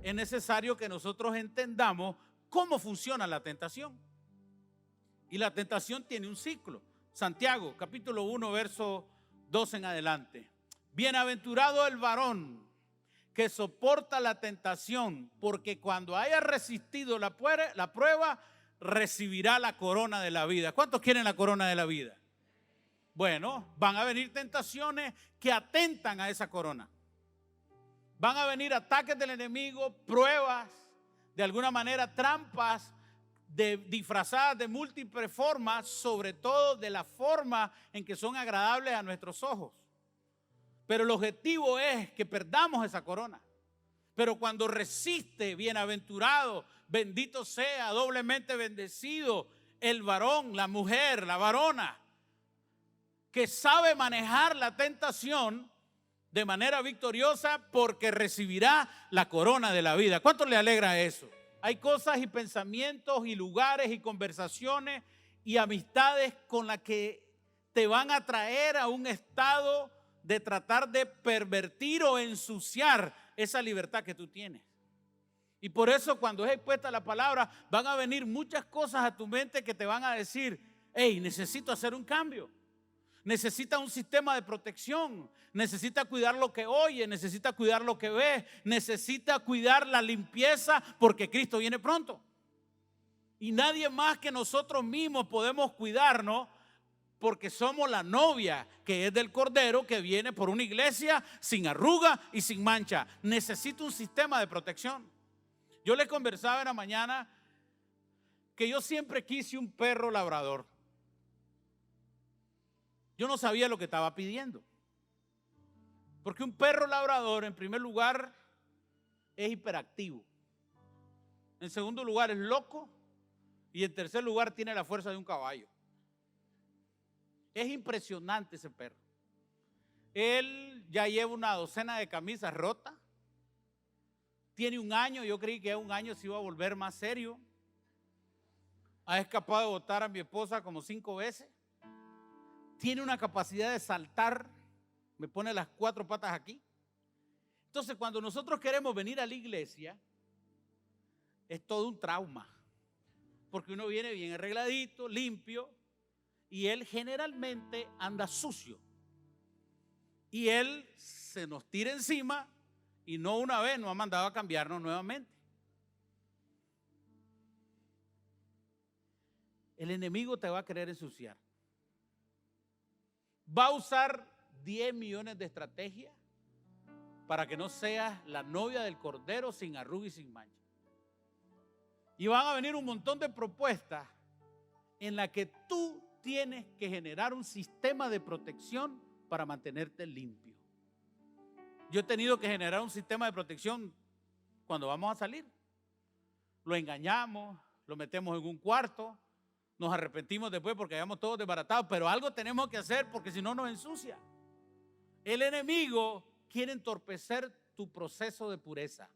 es necesario que nosotros entendamos cómo funciona la tentación. Y la tentación tiene un ciclo. Santiago, capítulo 1, verso 2 en adelante. Bienaventurado el varón que soporta la tentación, porque cuando haya resistido la prueba, recibirá la corona de la vida. ¿Cuántos quieren la corona de la vida? Bueno, van a venir tentaciones que atentan a esa corona. Van a venir ataques del enemigo, pruebas, de alguna manera trampas, disfrazadas de múltiples formas, sobre todo de la forma en que son agradables a nuestros ojos. Pero el objetivo es que perdamos esa corona. Pero cuando resiste, bienaventurado, bendito sea, doblemente bendecido el varón, la mujer, la varona, que sabe manejar la tentación de manera victoriosa, porque recibirá la corona de la vida. ¿Cuánto le alegra eso? Hay cosas y pensamientos y lugares y conversaciones y amistades con las que te van a traer a un estado de tratar de pervertir o ensuciar esa libertad que tú tienes. Y por eso cuando es expuesta la palabra, van a venir muchas cosas a tu mente que te van a decir: hey, necesito hacer un cambio. Necesita un sistema de protección, necesita cuidar lo que oye, necesita cuidar lo que ve, necesita cuidar la limpieza, porque Cristo viene pronto. Y nadie más que nosotros mismos podemos cuidarnos, porque somos la novia que es del Cordero, que viene por una iglesia sin arruga y sin mancha. Necesita un sistema de protección. Yo le conversaba en la mañana que yo siempre quise un perro labrador. Yo no sabía lo que estaba pidiendo. Porque un perro labrador, en primer lugar, es hiperactivo. En segundo lugar, es loco. Y en tercer lugar, tiene la fuerza de un caballo. Es impresionante ese perro. Él ya lleva una docena de camisas rotas. Tiene 1 año, yo creí que a 1 año se iba a volver más serio. Ha escapado de botar a mi esposa como 5 veces. Tiene una capacidad de saltar, me pone las 4 patas aquí. Entonces, cuando nosotros queremos venir a la iglesia, es todo un trauma, porque uno viene bien arregladito, limpio, y él generalmente anda sucio. Y él se nos tira encima, y no una vez nos ha mandado a cambiarnos nuevamente. El enemigo te va a querer ensuciar. Va a usar 10 millones de estrategias para que no seas la novia del Cordero sin arruga y sin mancha. Y van a venir un montón de propuestas en las que tú tienes que generar un sistema de protección para mantenerte limpio. Yo he tenido que generar un sistema de protección cuando vamos a salir. Lo engañamos, lo metemos en un cuarto. Nos arrepentimos después porque habíamos todos desbaratados, pero algo tenemos que hacer porque si no nos ensucia. El enemigo quiere entorpecer tu proceso de pureza,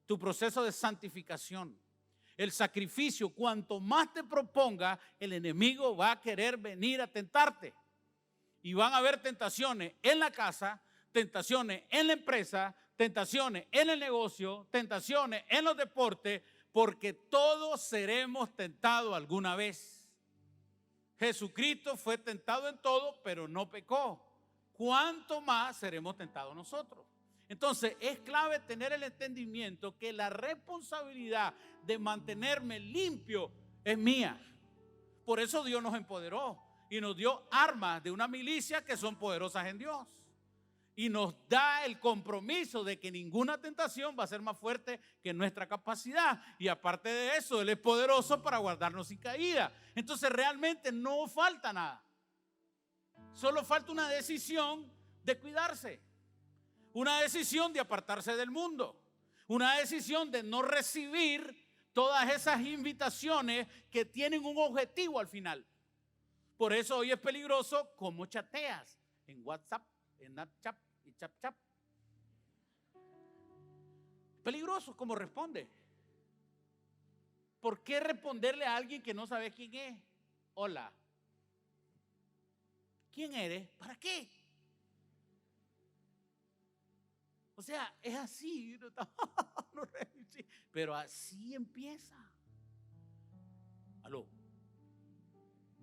tu proceso de santificación. El sacrificio, cuanto más te proponga, el enemigo va a querer venir a tentarte. Y van a haber tentaciones en la casa, tentaciones en la empresa, tentaciones en el negocio, tentaciones en los deportes, porque todos seremos tentados alguna vez. Jesucristo fue tentado en todo, pero no pecó. ¿Cuánto más seremos tentados nosotros? Entonces es clave tener el entendimiento que la responsabilidad de mantenerme limpio es mía. Por eso Dios nos empoderó y nos dio armas de una milicia que son poderosas en Dios. Y nos da el compromiso de que ninguna tentación va a ser más fuerte que nuestra capacidad. Y aparte de eso, Él es poderoso para guardarnos sin caída. Entonces realmente no falta nada. Solo falta una decisión de cuidarse. Una decisión de apartarse del mundo. Una decisión de no recibir todas esas invitaciones que tienen un objetivo al final. Por eso hoy es peligroso cómo chateas en WhatsApp, en Snapchat y chap. Peligroso cómo responde. ¿Por qué responderle a alguien que no sabes quién es? Hola. ¿Quién eres? ¿Para qué? O sea, es así. Pero así empieza. ¿Aló?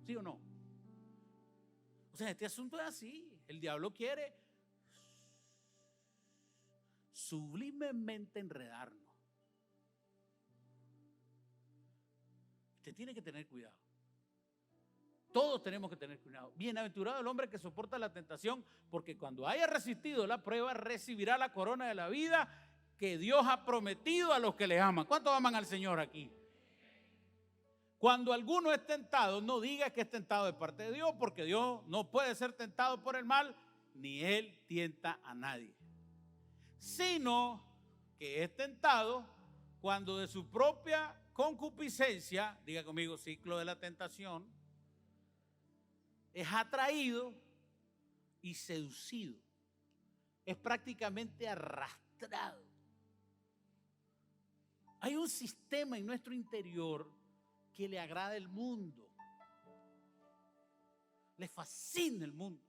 ¿Sí o no? O sea, este asunto es así. El diablo quiere sublimemente enredarnos. Usted tiene que tener cuidado. Todos tenemos que tener cuidado. Bienaventurado el hombre que soporta la tentación, porque cuando haya resistido la prueba, recibirá la corona de la vida que Dios ha prometido a los que le aman. ¿Cuántos aman al Señor aquí? Cuando alguno es tentado, no diga que es tentado de parte de Dios, porque Dios no puede ser tentado por el mal, ni Él tienta a nadie. Sino que es tentado cuando de su propia concupiscencia, diga conmigo, ciclo de la tentación, es atraído y seducido. Es prácticamente arrastrado. Hay un sistema en nuestro interior que le agrada el mundo. Le fascina el mundo.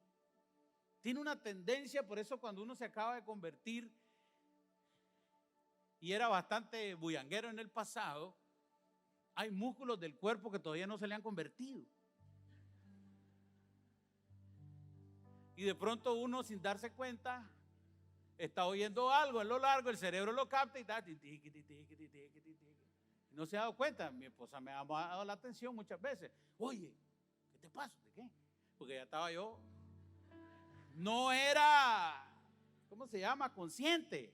Tiene una tendencia, por eso cuando uno se acaba de convertir y era bastante bullanguero en el pasado, hay músculos del cuerpo que todavía no se le han convertido. Y de pronto uno, sin darse cuenta, está oyendo algo en lo largo, el cerebro lo capta y da. No se ha dado cuenta. Mi esposa me ha dado la atención muchas veces. Oye, ¿qué te pasa? ¿De qué? Porque ya estaba yo. No era, ¿cómo se llama? Consciente.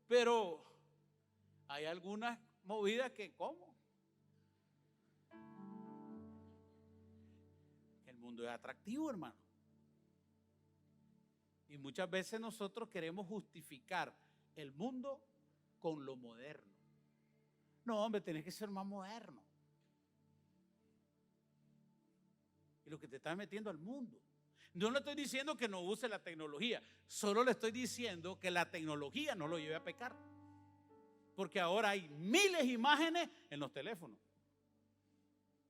Pero hay algunas movidas que, ¿cómo? El mundo es atractivo, hermano. Y muchas veces nosotros queremos justificar el mundo con lo moderno. No, hombre, tenés que ser más moderno. Y lo que te estás metiendo al mundo. No le estoy diciendo que no use la tecnología, solo le estoy diciendo que la tecnología no lo lleve a pecar. Porque ahora hay miles de imágenes en los teléfonos.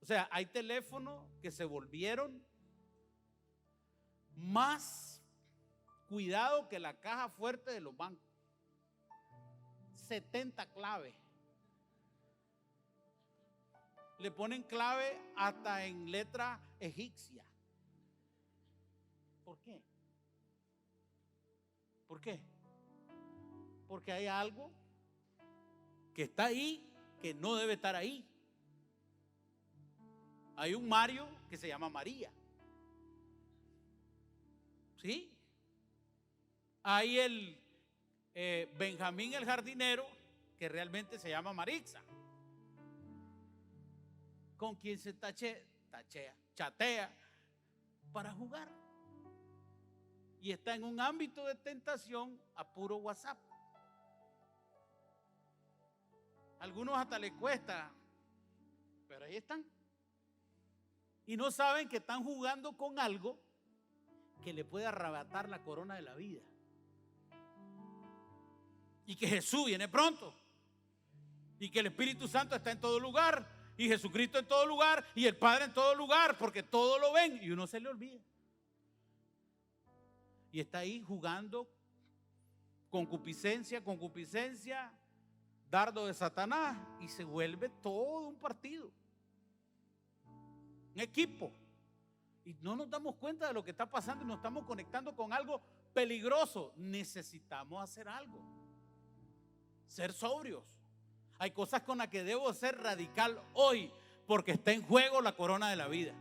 O sea, hay teléfonos que se volvieron más cuidado que la caja fuerte de los bancos. 70 claves. Le ponen clave hasta en letra egipcia. ¿Por qué? ¿Por qué? Porque hay algo que está ahí que no debe estar ahí. Hay un Mario que se llama María. ¿Sí? Hay el Benjamín el jardinero que realmente se llama Marixa, con quien se chatea para jugar. Y está en un ámbito de tentación a puro WhatsApp. Algunos hasta les cuesta, pero ahí están. Y no saben que están jugando con algo que le puede arrebatar la corona de la vida. Y que Jesús viene pronto. Y que el Espíritu Santo está en todo lugar. Y Jesucristo en todo lugar. Y el Padre en todo lugar. Porque todo lo ven. Y uno se le olvida. Y está ahí jugando concupiscencia, dardo de Satanás. Y se vuelve todo un partido. Un equipo. Y no nos damos cuenta de lo que está pasando. Y nos estamos conectando con algo peligroso. Necesitamos hacer algo. Ser sobrios. Hay cosas con las que debo ser radical hoy, porque está en juego la corona de la vida.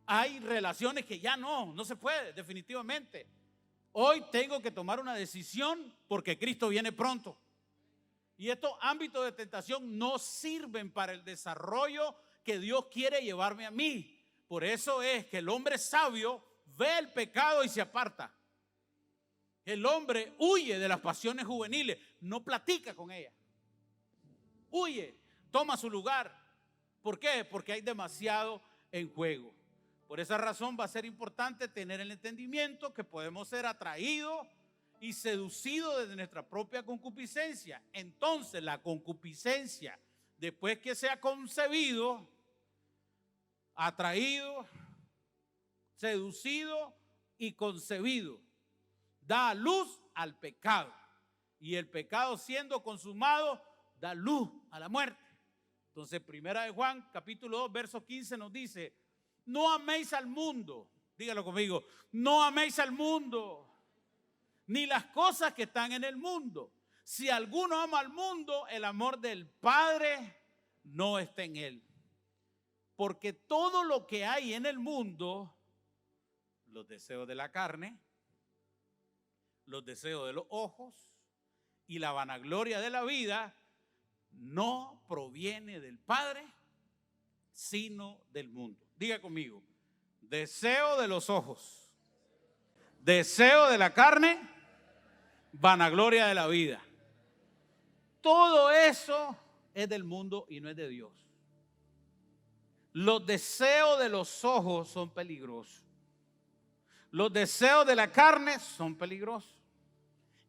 Hay relaciones que ya no se puede, definitivamente. Hoy tengo que tomar una decisión porque Cristo viene pronto. Y estos ámbitos de tentación no sirven para el desarrollo que Dios quiere llevarme a mí. Por eso es que el hombre sabio ve el pecado y se aparta. El hombre huye de las pasiones juveniles, no platica con ellas. Huye, toma su lugar. ¿Por qué? Porque hay demasiado en juego. Por esa razón va a ser importante tener el entendimiento que podemos ser atraídos y seducidos desde nuestra propia concupiscencia. Entonces la concupiscencia, después que sea concebido, atraído, seducido y concebido, da luz al pecado. Y el pecado siendo consumado, da luz a la muerte. Entonces, primera de Juan, capítulo 2, verso 15 nos dice, no améis al mundo, dígalo conmigo, no améis al mundo, ni las cosas que están en el mundo. Si alguno ama al mundo, el amor del Padre no está en él. Porque todo lo que hay en el mundo, los deseos de la carne, los deseos de los ojos y la vanagloria de la vida, no proviene del Padre, sino del mundo. Diga conmigo, deseo de los ojos, deseo de la carne, vanagloria de la vida. Todo eso es del mundo y no es de Dios. Los deseos de los ojos son peligrosos. Los deseos de la carne son peligrosos.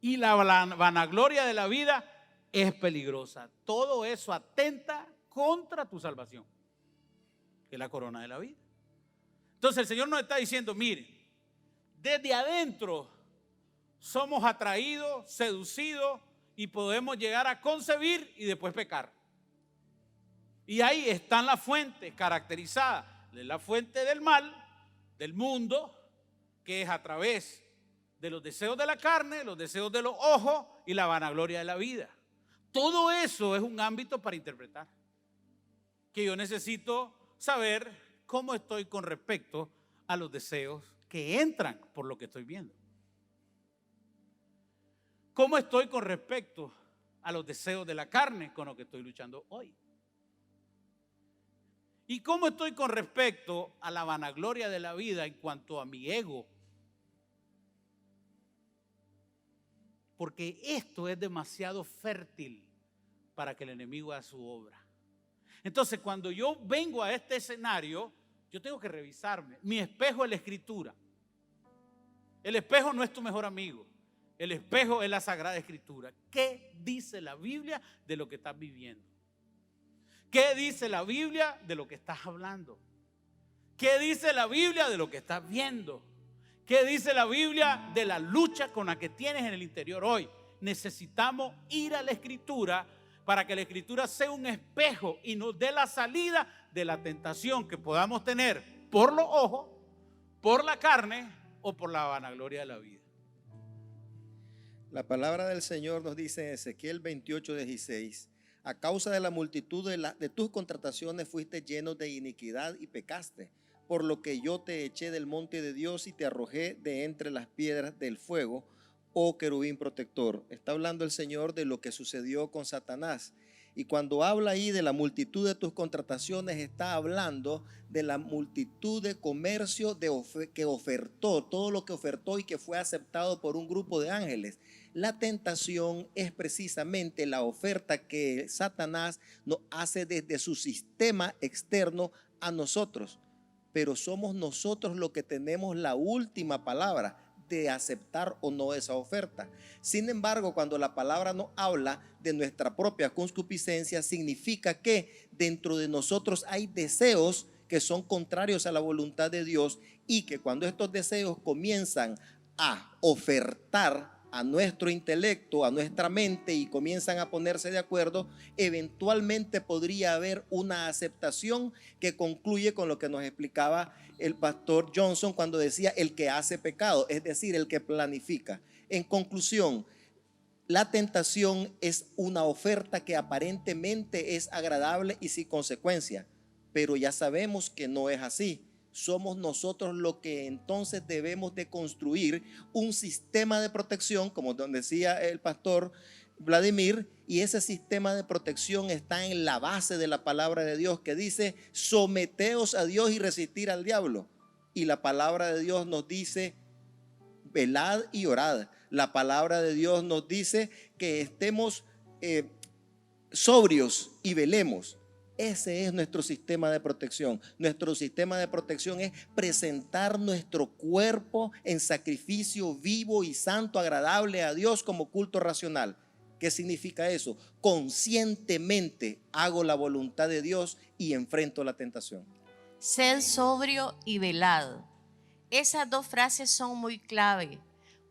Y la vanagloria de la vida es peligrosa. Todo eso atenta contra tu salvación, que es la corona de la vida. Entonces el Señor nos está diciendo, mire, desde adentro somos atraídos, seducidos y podemos llegar a concebir y después pecar. Y ahí están las fuentes caracterizadas de la fuente del mal, del mundo, que es a través de los deseos de la carne, los deseos de los ojos y la vanagloria de la vida. Todo eso es un ámbito para interpretar, que yo necesito saber cómo estoy con respecto a los deseos que entran por lo que estoy viendo. ¿Cómo estoy con respecto a los deseos de la carne con lo que estoy luchando hoy? ¿Y cómo estoy con respecto a la vanagloria de la vida en cuanto a mi ego? Porque esto es demasiado fértil para que el enemigo haga su obra. Entonces, cuando yo vengo a este escenario, yo tengo que revisarme. Mi espejo es la Escritura. El espejo no es tu mejor amigo. El espejo es la Sagrada Escritura. ¿Qué dice la Biblia de lo que estás viviendo? ¿Qué dice la Biblia de lo que estás hablando? ¿Qué dice la Biblia de lo que estás viendo? ¿Qué dice la Biblia de la lucha con la que tienes en el interior hoy? Necesitamos ir a la Escritura para que la Escritura sea un espejo y nos dé la salida de la tentación que podamos tener por los ojos, por la carne o por la vanagloria de la vida. La palabra del Señor nos dice en Ezequiel 28:16: a causa de la multitud de tus contrataciones fuiste lleno de iniquidad y pecaste, por lo que yo te eché del monte de Dios y te arrojé de entre las piedras del fuego, oh querubín protector. Está hablando el Señor de lo que sucedió con Satanás. Y cuando habla ahí de la multitud de tus contrataciones, está hablando de la multitud de comercio que ofertó, todo lo que ofertó y que fue aceptado por un grupo de ángeles. La tentación es precisamente la oferta que Satanás nos hace desde su sistema externo a nosotros. Pero somos nosotros los que tenemos la última palabra de aceptar o no esa oferta. Sin embargo, cuando la palabra nos habla de nuestra propia concupiscencia, significa que dentro de nosotros hay deseos que son contrarios a la voluntad de Dios, y que cuando estos deseos comienzan a ofertar a nuestro intelecto, a nuestra mente, y comienzan a ponerse de acuerdo, eventualmente podría haber una aceptación que concluye con lo que nos explicaba el pastor Johnson cuando decía el que hace pecado, es decir, el que planifica. En conclusión, la tentación es una oferta que aparentemente es agradable y sin consecuencia, pero ya sabemos que no es así. Somos nosotros los que entonces debemos de construir un sistema de protección, como decía el pastor Vladimir, y ese sistema de protección está en la base de la palabra de Dios, que dice: someteos a Dios y resistir al diablo. Y la palabra de Dios nos dice: velad y orad. La palabra de Dios nos dice que estemos sobrios y velemos. Ese es nuestro sistema de protección. Nuestro sistema de protección es presentar nuestro cuerpo en sacrificio vivo y santo, agradable a Dios, como culto racional. ¿Qué significa eso? Conscientemente hago la voluntad de Dios y enfrento la tentación. Sed sobrio y velado. Esas dos frases son muy clave,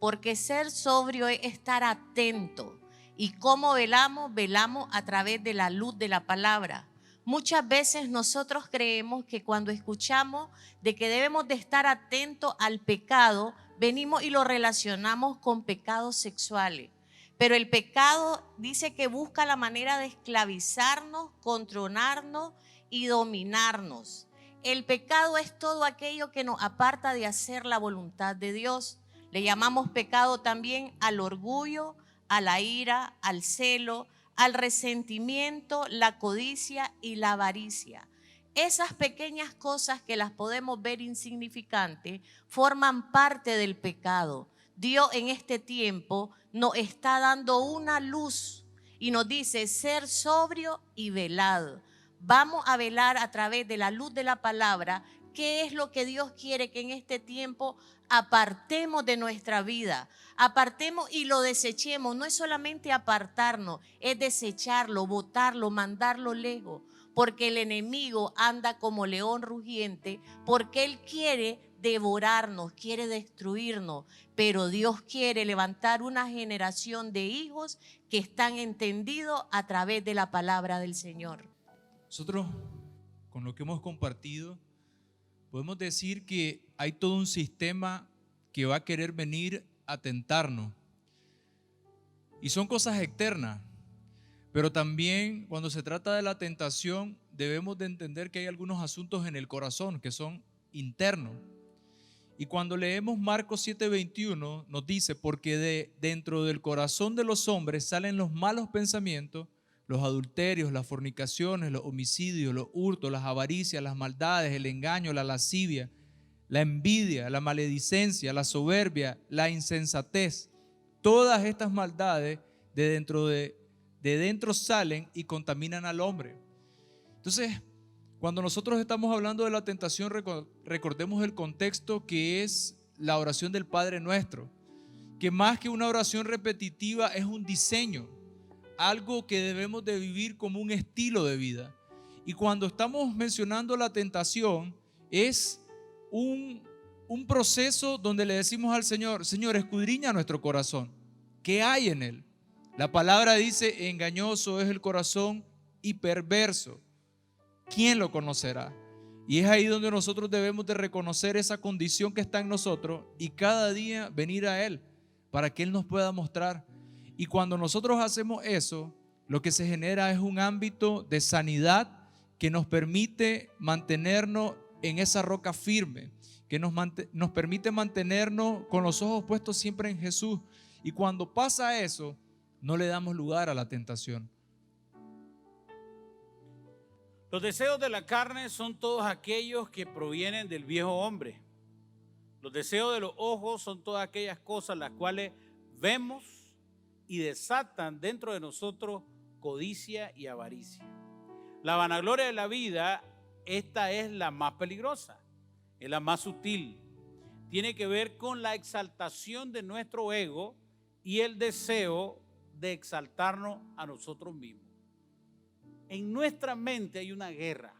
porque ser sobrio es estar atento. ¿Y cómo velamos? Velamos a través de la luz de la palabra. Muchas veces nosotros creemos que cuando escuchamos de que debemos de estar atentos al pecado, venimos y lo relacionamos con pecados sexuales. Pero el pecado dice que busca la manera de esclavizarnos, controlarnos y dominarnos. El pecado es todo aquello que nos aparta de hacer la voluntad de Dios. Le llamamos pecado también al orgullo, a la ira, al celo, al resentimiento, la codicia y la avaricia. Esas pequeñas cosas que las podemos ver insignificantes forman parte del pecado. Dios en este tiempo nos está dando una luz y nos dice ser sobrio y velado. Vamos a velar a través de la luz de la palabra qué es lo que Dios quiere que en este tiempo apartemos de nuestra vida, apartemos y lo desechemos. No es solamente apartarnos, es desecharlo, botarlo, mandarlo lejos, porque el enemigo anda como león rugiente, porque él quiere devorarnos, quiere destruirnos, pero Dios quiere levantar una generación de hijos que están entendidos a través de la palabra del Señor. Nosotros, con lo que hemos compartido, podemos decir que hay todo un sistema que va a querer venir a tentarnos. Y son cosas externas. Pero también cuando se trata de la tentación, debemos de entender que hay algunos asuntos en el corazón que son internos. Y cuando leemos Marcos 7:21, nos dice, porque dentro del corazón de los hombres salen los malos pensamientos, los adulterios, las fornicaciones, los homicidios, los hurtos, las avaricias, las maldades, el engaño, la lascivia, la envidia, la maledicencia, la soberbia, la insensatez. Todas estas maldades de dentro salen y contaminan al hombre. Entonces, cuando nosotros estamos hablando de la tentación, recordemos el contexto que es la oración del Padre Nuestro, que más que una oración repetitiva es un diseño, algo que debemos de vivir como un estilo de vida. Y cuando estamos mencionando la tentación, es un proceso donde le decimos al Señor, Señor, escudriña nuestro corazón, ¿qué hay en él? La palabra dice, engañoso es el corazón y perverso, ¿quién lo conocerá? Y es ahí donde nosotros debemos de reconocer esa condición que está en nosotros y cada día venir a Él para que Él nos pueda mostrar. Y cuando nosotros hacemos eso, lo que se genera es un ámbito de sanidad que nos permite mantenernos en esa roca firme, que nos permite mantenernos con los ojos puestos siempre en Jesús. Y cuando pasa eso, no le damos lugar a la tentación. Los deseos de la carne son todos aquellos que provienen del viejo hombre. Los deseos de los ojos son todas aquellas cosas las cuales vemos y desatan dentro de nosotros codicia y avaricia. La vanagloria de la vida, esta es la más peligrosa, es la más sutil. Tiene que ver con la exaltación de nuestro ego y el deseo de exaltarnos a nosotros mismos. En nuestra mente hay una guerra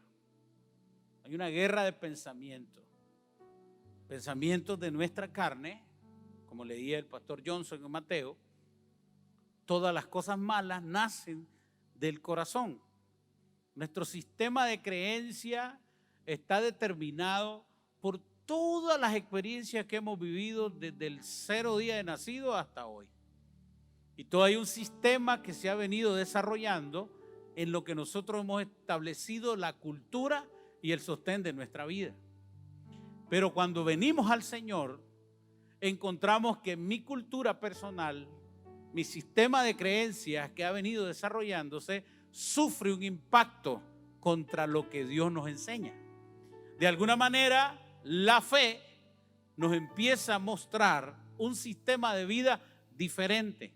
de pensamientos. Pensamientos de nuestra carne, como leía el pastor Johnson en Mateo. Todas las cosas malas nacen del corazón. Nuestro sistema de creencia está determinado por todas las experiencias que hemos vivido desde el 0 día de nacido hasta hoy. Y todo hay un sistema que se ha venido desarrollando en lo que nosotros hemos establecido la cultura y el sostén de nuestra vida. Pero cuando venimos al Señor, encontramos que mi cultura personal, mi sistema de creencias que ha venido desarrollándose, sufre un impacto contra lo que Dios nos enseña. De alguna manera, la fe nos empieza a mostrar un sistema de vida diferente.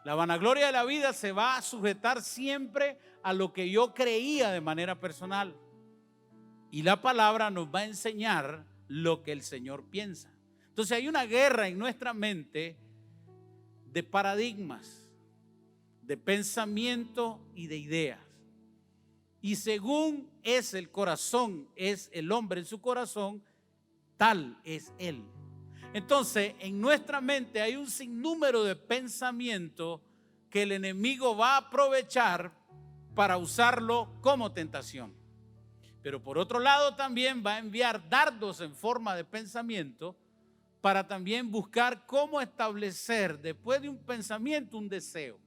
La vanagloria de la vida se va a sujetar siempre a lo que yo creía de manera personal. Y la palabra nos va a enseñar lo que el Señor piensa. Entonces hay una guerra en nuestra mente de paradigmas, de pensamiento y de ideas. Y según es el corazón, es el hombre en su corazón, tal es él. Entonces, en nuestra mente hay un sinnúmero de pensamientos que el enemigo va a aprovechar para usarlo como tentación. Pero por otro lado también va a enviar dardos en forma de pensamiento para también buscar cómo establecer después de un pensamiento un deseo.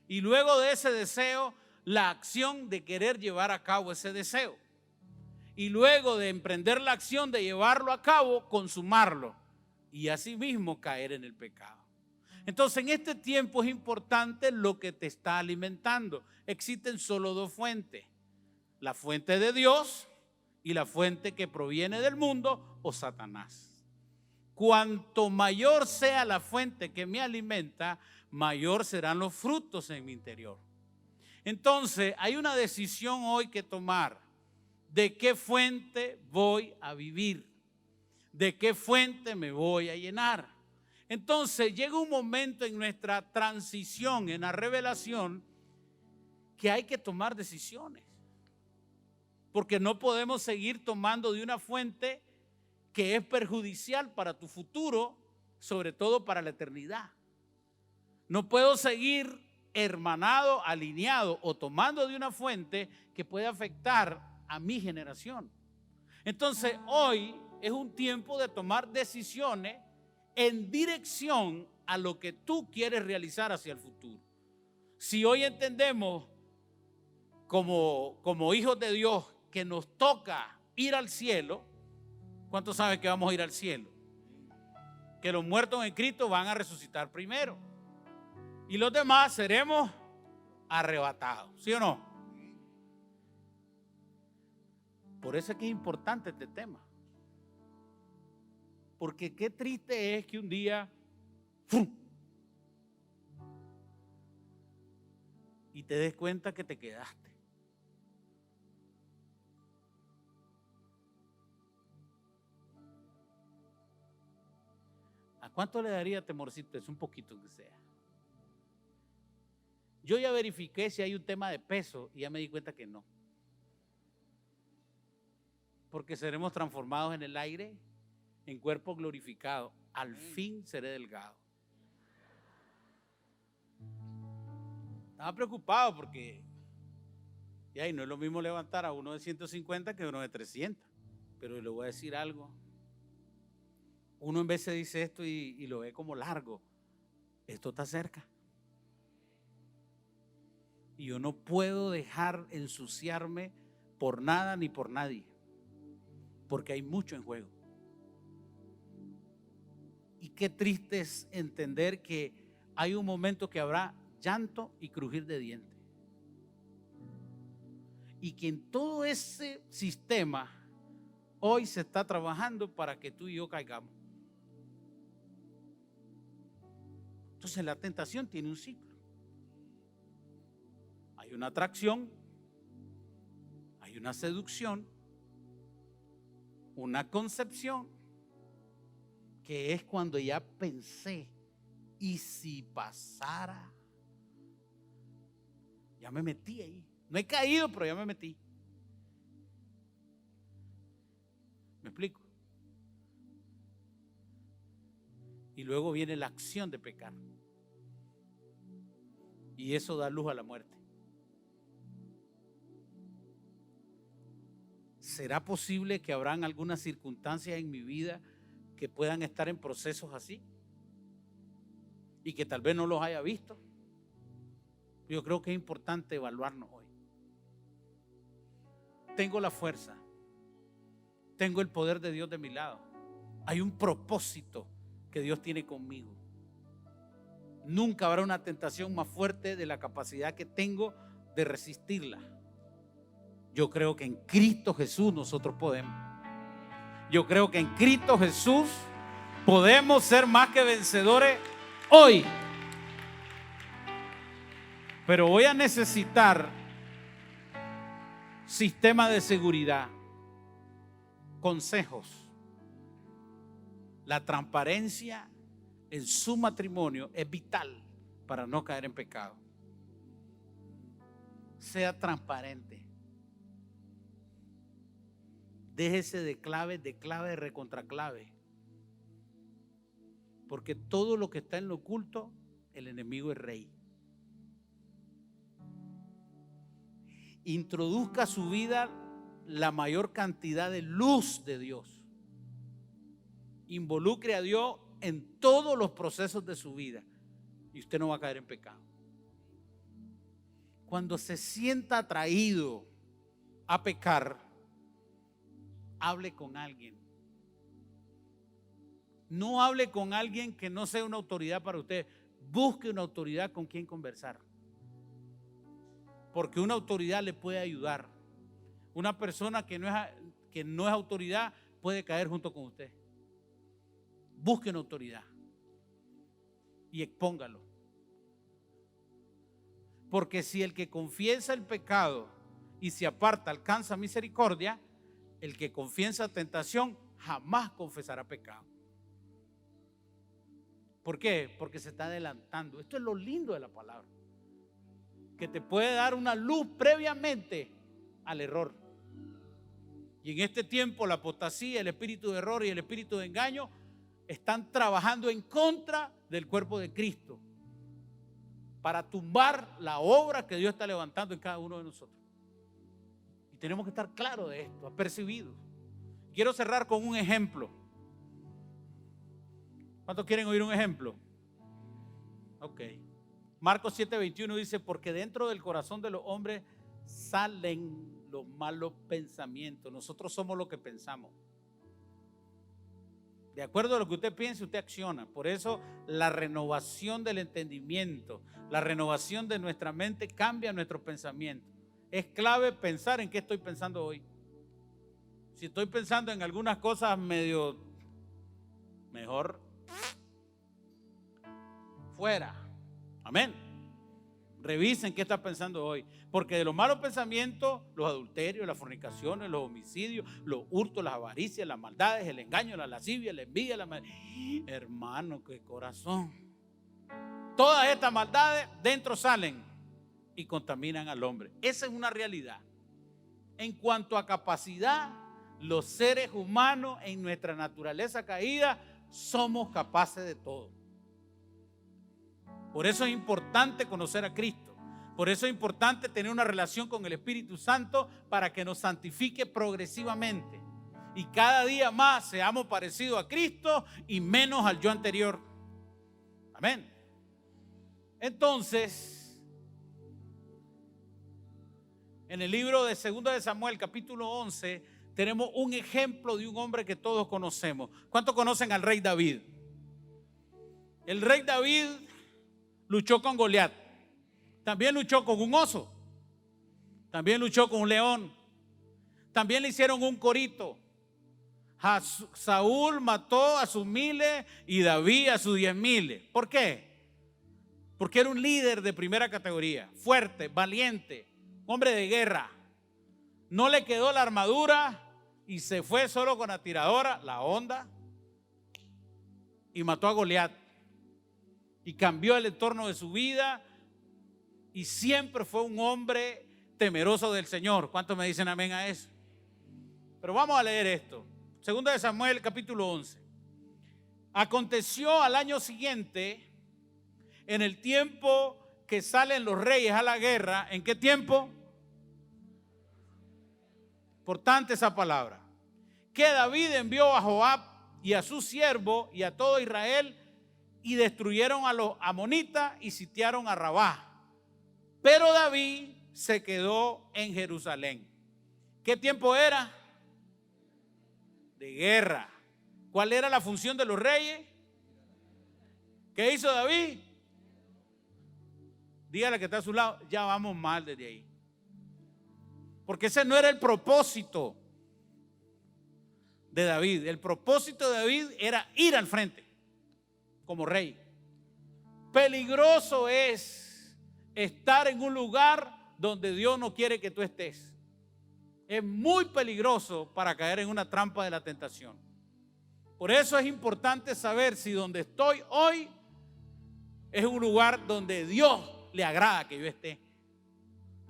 Y luego de ese deseo, la acción de querer llevar a cabo ese deseo. Y luego de emprender la acción de llevarlo a cabo, consumarlo. Y asimismo caer en el pecado. Entonces en este tiempo es importante lo que te está alimentando. Existen solo dos fuentes. La fuente de Dios y la fuente que proviene del mundo o Satanás. Cuanto mayor sea la fuente que me alimenta, mayor serán los frutos en mi interior. Entonces hay una decisión hoy que tomar. ¿De qué fuente voy a vivir? ¿De qué fuente me voy a llenar? Entonces llega un momento en nuestra transición, en la revelación, que hay que tomar decisiones. Porque no podemos seguir tomando de una fuente que es perjudicial para tu futuro, sobre todo para la eternidad. No puedo seguir hermanado, alineado o tomando de una fuente que puede afectar a mi generación. Entonces hoy es un tiempo de tomar decisiones en dirección a lo que tú quieres realizar hacia el futuro. Si hoy entendemos como hijos de Dios que nos toca ir al cielo, ¿cuántos saben que vamos a ir al cielo? Que los muertos en Cristo van a resucitar primero y los demás seremos arrebatados, ¿sí o no? Por eso es que es importante este tema. Porque qué triste es que un día ¡fum!, y te des cuenta que te quedaste. ¿A cuánto le daría temorcito? Es un poquito que sea. Yo ya verifiqué si hay un tema de peso y ya me di cuenta que no. Porque seremos transformados en el aire, en cuerpo glorificado. Al fin seré delgado. Estaba preocupado porque y no es lo mismo levantar a uno de 150 que a uno de 300. Pero le voy a decir algo. Uno en vez se dice esto y lo ve como largo. Esto está cerca. Y yo no puedo dejar ensuciarme por nada ni por nadie. Porque hay mucho en juego. Y qué triste es entender que hay un momento que habrá llanto y crujir de dientes. Y que en todo ese sistema hoy se está trabajando para que tú y yo caigamos. Entonces la tentación tiene un ciclo. Hay una atracción, hay una seducción, una concepción, que es cuando ya pensé, y si pasara, ya me metí ahí. No he caído, pero ya me metí. ¿Me explico? Y luego viene la acción de pecar. Y eso da luz a la muerte. ¿Será posible que habrán algunas circunstancias en mi vida que puedan estar en procesos así? Y que tal vez no los haya visto. Yo creo que es importante evaluarnos hoy. Tengo la fuerza. Tengo el poder de Dios de mi lado. Hay un propósito que Dios tiene conmigo. Nunca habrá una tentación más fuerte de la capacidad que tengo de resistirla. Yo creo que en Cristo Jesús nosotros podemos. Yo creo que en Cristo Jesús podemos ser más que vencedores hoy. Pero voy a necesitar sistema de seguridad, consejos, la transparencia en su matrimonio es vital para no caer en pecado. Sea transparente. Déjese de clave, recontraclave. Porque todo lo que está en lo oculto, el enemigo es rey. Introduzca a su vida la mayor cantidad de luz de Dios. Involucre a Dios en todos los procesos de su vida y usted no va a caer en pecado. Cuando se sienta atraído a pecar, hable con alguien. No hable con alguien que no sea una autoridad para usted. Busque una autoridad con quien conversar. Porque una autoridad le puede ayudar. Una persona que no es autoridad puede caer junto con usted. Busque una autoridad y expóngalo. Porque si el que confiesa el pecado y se aparta alcanza misericordia, el que confiesa tentación jamás confesará pecado. ¿Por qué? Porque se está adelantando. Esto es lo lindo de la palabra, que te puede dar una luz previamente al error. Y en este tiempo la apostasía, el espíritu de error y el espíritu de engaño están trabajando en contra del cuerpo de Cristo para tumbar la obra que Dios está levantando en cada uno de nosotros. Y tenemos que estar claros de esto, apercibidos. Quiero cerrar con un ejemplo. ¿Cuántos quieren oír un ejemplo? Ok. Marcos 7:21 dice: porque dentro del corazón de los hombres salen los malos pensamientos. Nosotros somos lo que pensamos. De acuerdo a lo que usted piense, usted acciona. Por eso la renovación del entendimiento, la renovación de nuestra mente cambia nuestro pensamiento. Es clave pensar en qué estoy pensando hoy. Si estoy pensando en algunas cosas medio mejor, fuera. Amén. Revisen qué está pensando hoy. Porque de los malos pensamientos, los adulterios, las fornicaciones, los homicidios, los hurtos, las avaricias, las maldades, el engaño, la lascivia, la envidia, hermano, qué corazón. Todas estas maldades dentro salen y contaminan al hombre. Esa es una realidad. En cuanto a capacidad, los seres humanos en nuestra naturaleza caída somos capaces de todo. Por eso es importante conocer a Cristo. Por eso es importante tener una relación con el Espíritu Santo para que nos santifique progresivamente. Y cada día más seamos parecidos a Cristo y menos al yo anterior. Amén. Entonces, en el libro de 2 de Samuel, capítulo 11, tenemos un ejemplo de un hombre que todos conocemos. ¿Cuántos conocen al rey David? El rey David luchó con Goliat. También luchó con un oso. También luchó con un león. También le hicieron un corito. Saúl mató a sus 1000 y David a sus 10,000. ¿Por qué? Porque era un líder de primera categoría, fuerte, valiente, hombre de guerra. No le quedó la armadura y se fue solo con la tiradora, la honda, y mató a Goliat. Y cambió el entorno de su vida y siempre fue un hombre temeroso del Señor. ¿Cuántos me dicen amén a eso? Pero vamos a leer esto. 2 de Samuel, capítulo 11. Aconteció al año siguiente, en el tiempo que salen los reyes a la guerra. ¿En qué tiempo? Importante esa palabra. Que David envió a Joab y a su siervo y a todo Israel y destruyeron a los amonitas y sitiaron a Rabá. Pero David se quedó en Jerusalén. ¿Qué tiempo era? De guerra. ¿Cuál era la función de los reyes? ¿Qué hizo David? Dígale que está a su lado, ya vamos mal desde ahí. Porque ese no era el propósito de David. El propósito de David era ir al frente como rey. Peligroso es estar en un lugar donde Dios no quiere que tú estés. Es muy peligroso para caer en una trampa de la tentación. Por eso es importante saber si donde estoy hoy es un lugar donde Dios le agrada que yo esté.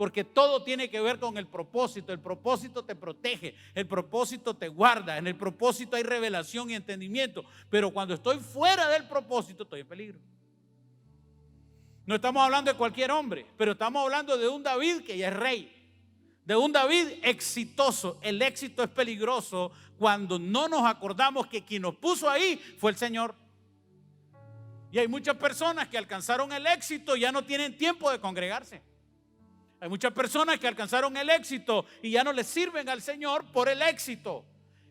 Porque todo tiene que ver con el propósito. El propósito te protege, el propósito te guarda, en el propósito hay revelación y entendimiento. Pero cuando estoy fuera del propósito, estoy en peligro. No estamos hablando de cualquier hombre, pero estamos hablando de un David que ya es rey. De un David exitoso. El éxito es peligroso cuando no nos acordamos que quien nos puso ahí fue el Señor. Y hay muchas personas que alcanzaron el éxito y ya no tienen tiempo de congregarse. Hay muchas personas que alcanzaron el éxito y ya no le sirven al Señor por el éxito.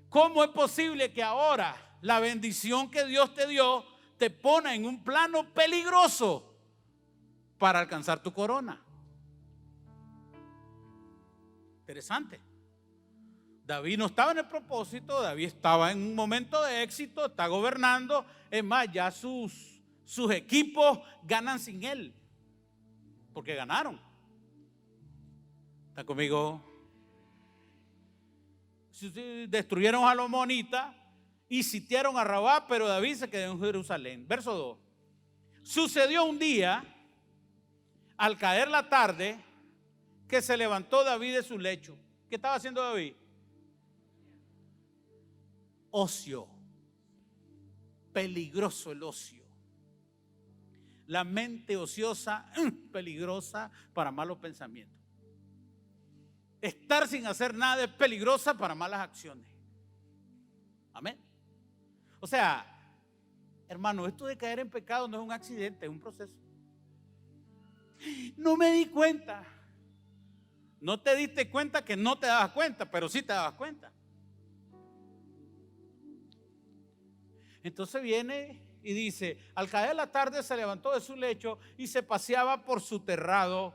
¿Cómo es posible que ahora la bendición que Dios te dio te pone en un plano peligroso para alcanzar tu corona? Interesante. David no estaba en el propósito, David estaba en un momento de éxito, está gobernando. Es más, ya sus equipos ganan sin él, porque ganaron. ¿Está conmigo? Destruyeron a los monitas y sitiaron a Rabá, pero David se quedó en Jerusalén. Verso 2. Sucedió un día, al caer la tarde, que se levantó David de su lecho. ¿Qué estaba haciendo David? Ocio. Peligroso el ocio. La mente ociosa, peligrosa para malos pensamientos. Estar sin hacer nada es peligrosa para malas acciones. Amén. O sea, hermano, esto de caer en pecado no es un accidente, es un proceso. No me di cuenta. No te diste cuenta que no te dabas cuenta, pero sí te dabas cuenta. Entonces viene y dice: al caer la tarde se levantó de su lecho y se paseaba por su terrado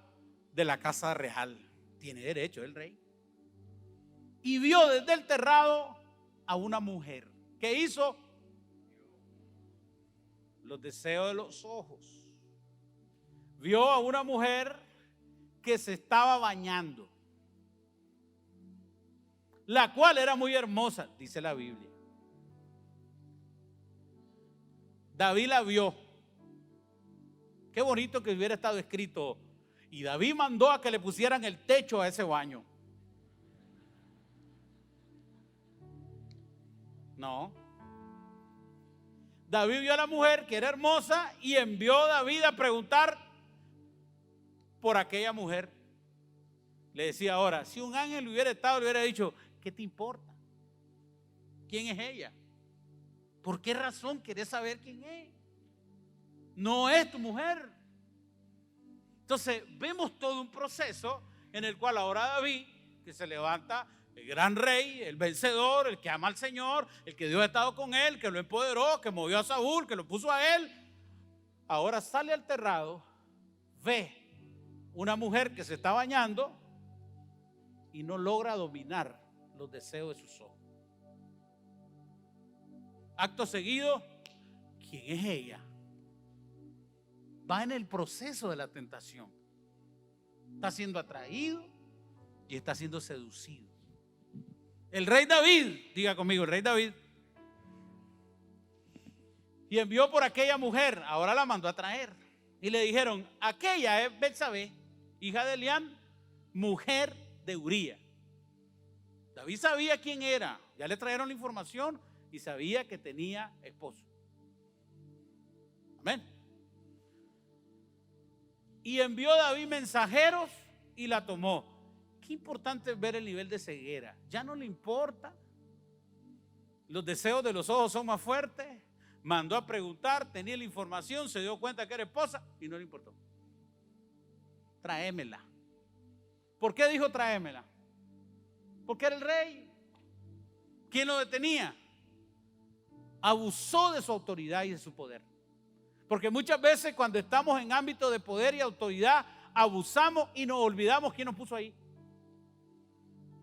de la casa real. Tiene derecho el rey. Y vio desde el terrado a una mujer. ¿Qué hizo? Los deseos de los ojos. Vio a una mujer que se estaba bañando, la cual era muy hermosa, dice la Biblia. David la vio. Qué bonito que hubiera estado escrito: y David mandó a que le pusieran el techo a ese baño. No. David vio a la mujer que era hermosa y envió a David a preguntar por aquella mujer. Le decía ahora: si un ángel hubiera estado, le hubiera dicho: ¿qué te importa? ¿Quién es ella? ¿Por qué razón querés saber quién es? No es tu mujer. Entonces vemos todo un proceso en el cual ahora David, que se levanta, el gran rey, el vencedor, el que ama al Señor, el que Dios ha estado con él, que lo empoderó, que movió a Saúl, que lo puso a él, ahora sale al terrado, ve una mujer que se está bañando y no logra dominar los deseos de sus ojos. Acto seguido, ¿quién es ella? Va en el proceso de la tentación. Está siendo atraído y está siendo seducido. El rey David, diga conmigo, el rey David, y envió por aquella mujer, ahora la mandó a traer. Y le dijeron: aquella es Betsabé, hija de Elián, mujer de Uría. David sabía quién era, ya le trajeron la información y sabía que tenía esposo. Amén. Y envió David mensajeros y la tomó. Qué importante es ver el nivel de ceguera. Ya no le importa. Los deseos de los ojos son más fuertes. Mandó a preguntar, tenía la información, se dio cuenta que era esposa y no le importó. Tráemela. ¿Por qué dijo tráemela? Porque era el rey. ¿Quién lo detenía? Abusó de su autoridad y de su poder. Porque muchas veces cuando estamos en ámbito de poder y autoridad, abusamos y nos olvidamos quién nos puso ahí.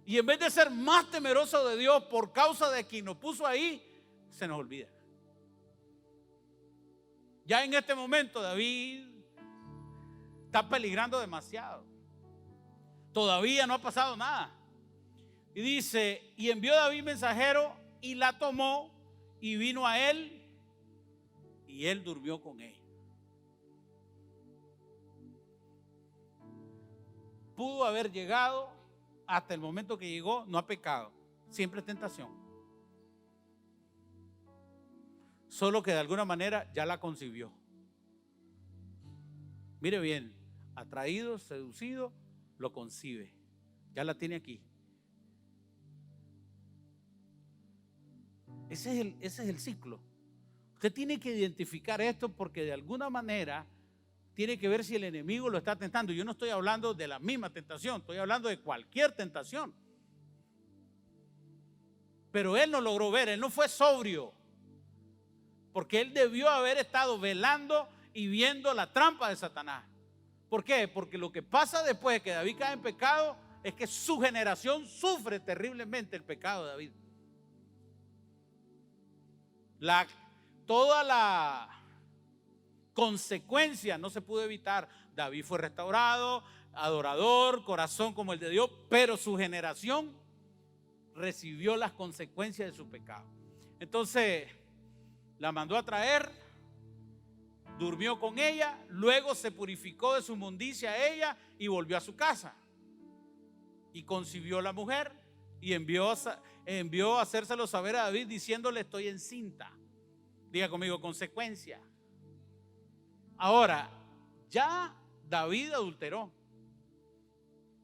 Y en vez de ser más temerosos de Dios por causa de quien nos puso ahí, se nos olvida. Ya en este momento David está peligrando demasiado. Todavía no ha pasado nada. Y dice: y envió David mensajero y la tomó y vino a él y él durmió con ella. pudo haber llegado hasta el momento que llegó, no ha pecado. Siempre es tentación. Solo que de alguna manera ya la concibió. Mire bien, atraído, seducido, lo concibe. Ya la tiene aquí. Ese es el ciclo. Usted tiene que identificar esto porque de alguna manera tiene que ver si el enemigo lo está tentando. Yo no estoy hablando de la misma tentación, estoy hablando de cualquier tentación. Pero él no logró ver, él no fue sobrio. Porque él debió haber estado velando y viendo la trampa de Satanás. ¿Por qué? Porque lo que pasa después de que David cae en pecado es que su generación sufre terriblemente el pecado de David. Toda la consecuencia no se pudo evitar. David fue restaurado, adorador, corazón como el de Dios, pero su generación recibió las consecuencias de su pecado. Entonces la mandó a traer, durmió con ella, luego se purificó de su inmundicia a ella y volvió a su casa. Y concibió la mujer y envió a hacérselo saber a David diciéndole: estoy encinta. Diga conmigo, consecuencia. Ahora, ya David adulteró.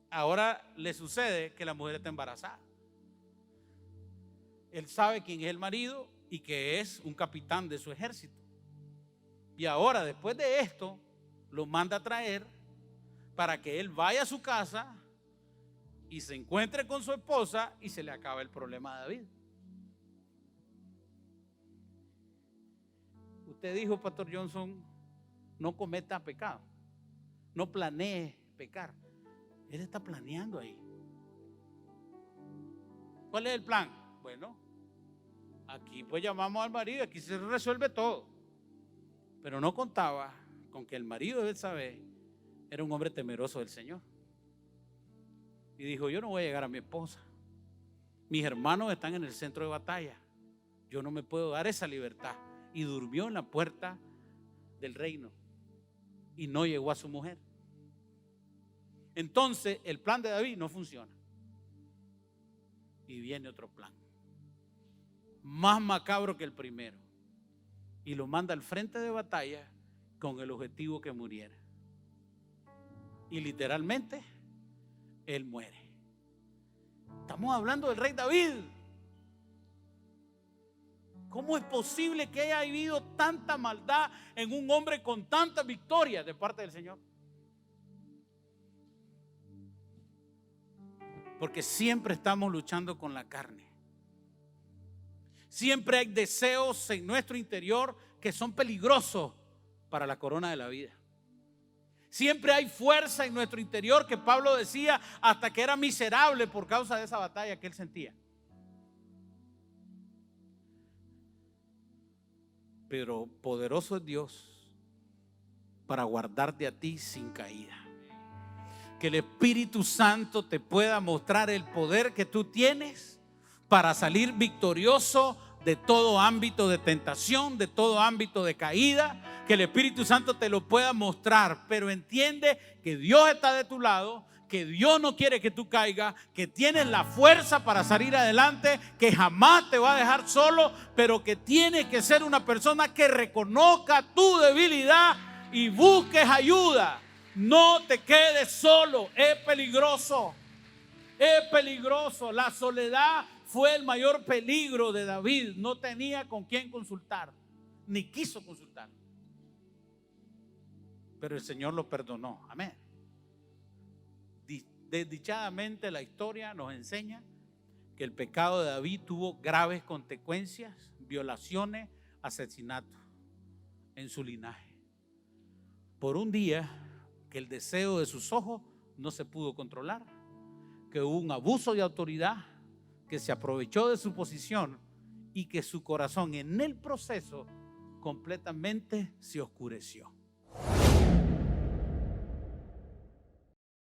Ahora le sucede que la mujer está embarazada. Él sabe quién es el marido y que es un capitán de su ejército. Y ahora, después de esto, lo manda a traer para que él vaya a su casa y se encuentre con su esposa y se le acaba el problema a David. Usted dijo, Pastor Johnson, no cometa pecado, no planee pecar. Él está planeando ahí. ¿Cuál es el plan? Bueno, aquí pues llamamos al marido, aquí se resuelve todo. Pero no contaba con que el marido de Betsabé era un hombre temeroso del Señor. Y dijo: yo no voy a llegar a mi esposa. Mis hermanos están en el centro de batalla. Yo no me puedo dar esa libertad. Y durmió en la puerta del reino. Y no llegó a su mujer. Entonces el plan de David no funciona. Y viene otro plan, más macabro que el primero. Y lo manda al frente de batalla con el objetivo que muriera. Y literalmente él muere. Estamos hablando del rey David. ¿Cómo es posible que haya habido tanta maldad en un hombre con tanta victoria de parte del Señor? Porque siempre estamos luchando con la carne. Siempre hay deseos en nuestro interior que son peligrosos para la corona de la vida. Siempre hay fuerza en nuestro interior que Pablo decía hasta que era miserable por causa de esa batalla que él sentía. Pero poderoso es Dios para guardarte a ti sin caída. Que el Espíritu Santo te pueda mostrar el poder que tú tienes para salir victorioso de todo ámbito de tentación, de todo ámbito de caída. Que el Espíritu Santo te lo pueda mostrar, pero entiende que Dios está de tu lado, que Dios no quiere que tú caigas, que tienes la fuerza para salir adelante, que jamás te va a dejar solo, pero que tienes que ser una persona que reconozca tu debilidad y busques ayuda. No te quedes solo, es peligroso, es peligroso. La soledad fue el mayor peligro de David. No tenía con quién consultar, ni quiso consultar. Pero el Señor lo perdonó. Amén. Desdichadamente la historia nos enseña que el pecado de David tuvo graves consecuencias, violaciones, asesinatos en su linaje. Por un día que el deseo de sus ojos no se pudo controlar, que hubo un abuso de autoridad, que se aprovechó de su posición y que su corazón en el proceso completamente se oscureció.